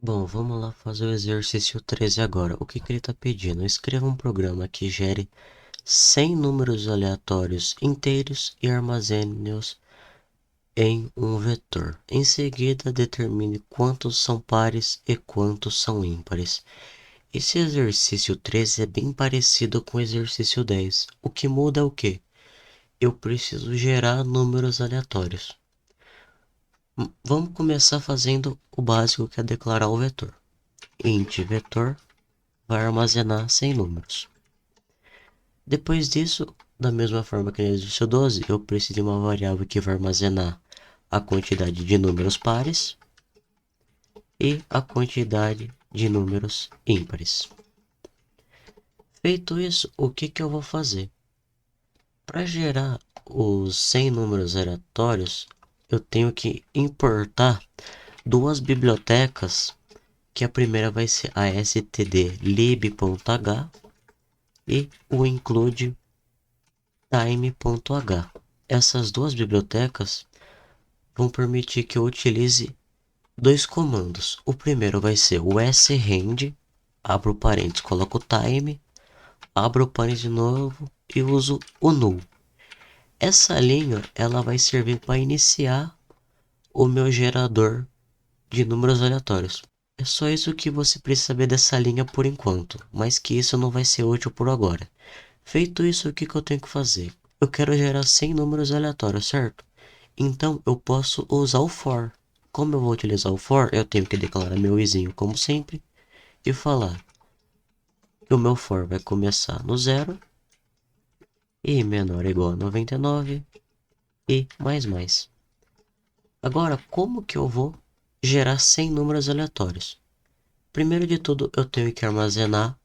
Bom, vamos lá fazer o exercício 13 agora. O que que ele está pedindo? Escreva um programa que gere 100 números aleatórios inteiros e armazene-os em um vetor. Em seguida, determine quantos são pares e quantos são ímpares. Esse exercício 13 é bem parecido com o exercício 10. O que muda é o quê? Eu preciso gerar números aleatórios. Vamos começar fazendo o básico, que é declarar o vetor. Int vetor vai armazenar 100 números. Depois disso, da mesma forma que no exercício 12, eu preciso de uma variável que vai armazenar a quantidade de números pares e a quantidade de números ímpares. Feito isso, o que que eu vou fazer? Para gerar os 100 números aleatórios, eu tenho que importar duas bibliotecas, que a primeira vai ser a stdlib.h e o include time.h. Essas duas bibliotecas vão permitir que eu utilize dois comandos. O primeiro vai ser o srand, abro parênteses, coloco o time, abro parênteses de novo e uso o null. Essa linha ela vai servir para iniciar o meu gerador de números aleatórios. É só isso que você precisa saber dessa linha por enquanto, mas que isso não vai ser útil por agora. Feito isso, o que que eu tenho que fazer? Eu quero gerar 100 números aleatórios, certo? Então eu posso usar o for. Como eu vou utilizar o for, eu tenho que declarar meu izinho como sempre e falar que o meu for vai começar no zero e menor ou igual a 99 e mais. Agora, como que eu vou gerar 100 números aleatórios? Primeiro de tudo, eu tenho que armazenar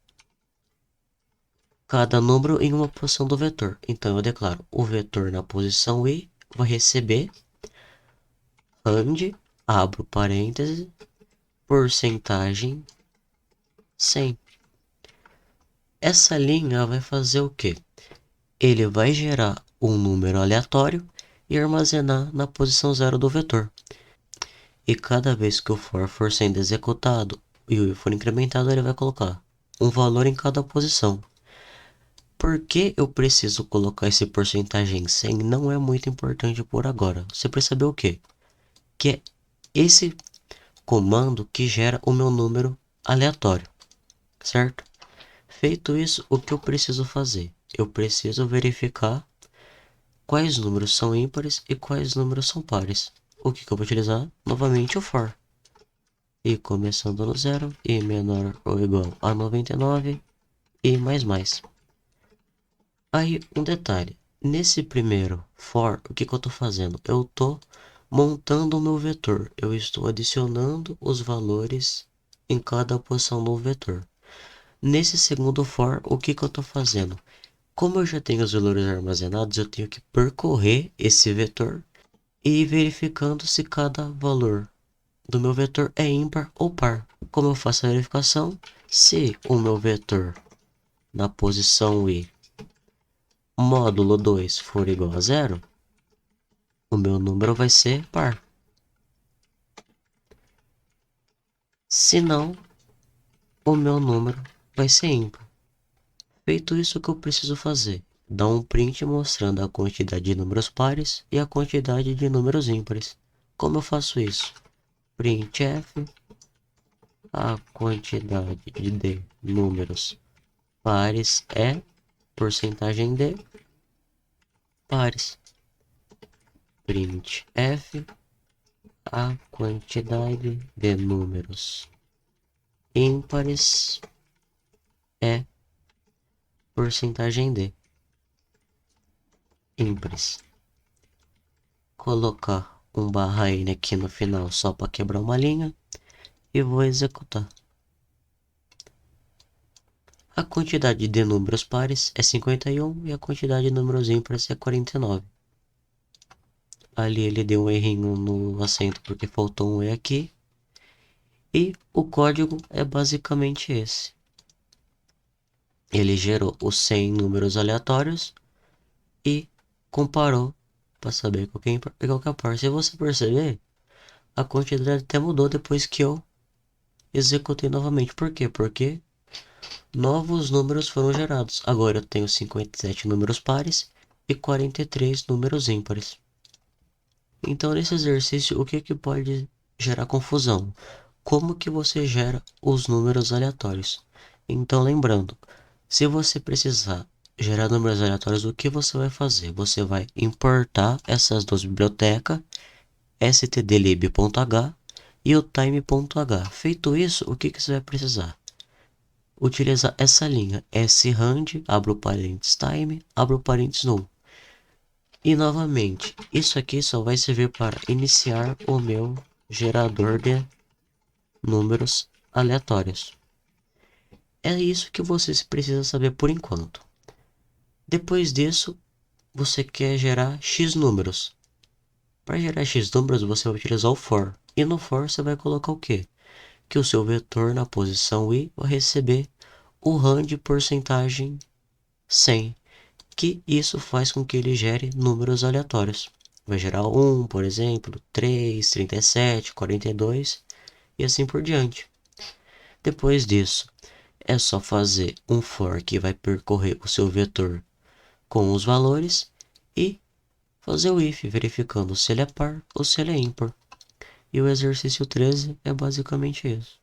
cada número em uma posição do vetor. Então eu declaro o vetor na posição i vai receber rand, abro parênteses, porcentagem 100. Essa linha vai fazer o quê? Ele vai gerar um número aleatório e armazenar na posição 0 do vetor. E cada vez que o for sendo executado e o i for incrementado, ele vai colocar um valor em cada posição. Por que eu preciso colocar esse porcentagem 100 não é muito importante por agora. Você precisa saber o quê? Que é esse comando que gera o meu número aleatório, certo? Feito isso, o que eu preciso fazer? Eu preciso verificar quais números são ímpares e quais números são pares. O que que eu vou utilizar? Novamente o for. E começando no zero, e menor ou igual a 99, e mais. Aí, um detalhe. Nesse primeiro for, o que que eu estou fazendo? Eu estou montando o meu vetor. Eu estou adicionando os valores em cada posição do vetor. Nesse segundo for, o que que eu estou fazendo? Como eu já tenho os valores armazenados, eu tenho que percorrer esse vetor e ir verificando se cada valor do meu vetor é ímpar ou par. Como eu faço a verificação? Se o meu vetor na posição i módulo 2 for igual a zero, o meu número vai ser par. Se não, o meu número vai ser ímpar. Feito isso, o que eu preciso fazer? Dar um print mostrando a quantidade de números pares e a quantidade de números ímpares. Como eu faço isso? Printf a quantidade de números pares é porcentagem de pares. Printf a quantidade de números ímpares é porcentagem de ímpares. Colocar um barra n aqui no final só para quebrar uma linha e vou executar. A quantidade de números pares é 51 e a quantidade de números ímpares é 49. Ali ele deu um errinho no acento porque faltou um E aqui. E o código é basicamente esse. Ele gerou os 100 números aleatórios e comparou para saber qual que é ímpar e qual que é par. Se você perceber, a quantidade até mudou depois que eu Executei novamente. Por quê? Porque novos números foram gerados. Agora eu tenho 57 números pares e 43 números ímpares. Então, nesse exercício, o que pode gerar confusão? Como que você gera os números aleatórios? Então, lembrando, se você precisar gerar números aleatórios, o que você vai fazer? Você vai importar essas duas bibliotecas, stdlib.h e o time.h. Feito isso, o que você vai precisar? Utilizar essa linha srand, abro parênteses time, abro parênteses null. E novamente, isso aqui só vai servir para iniciar o meu gerador de números aleatórios. É isso que você precisa saber por enquanto. Depois disso, você quer gerar x números. Para gerar x números, você vai utilizar o for. E no for você vai colocar o quê? Que o seu vetor na posição i vai receber o rand porcentagem 100. Que isso faz com que ele gere números aleatórios. Vai gerar 1, por exemplo, 3, 37, 42 e assim por diante. Depois disso, é só fazer um for que vai percorrer o seu vetor com os valores e fazer o if, verificando se ele é par ou se ele é ímpar. E o exercício 13 é basicamente isso.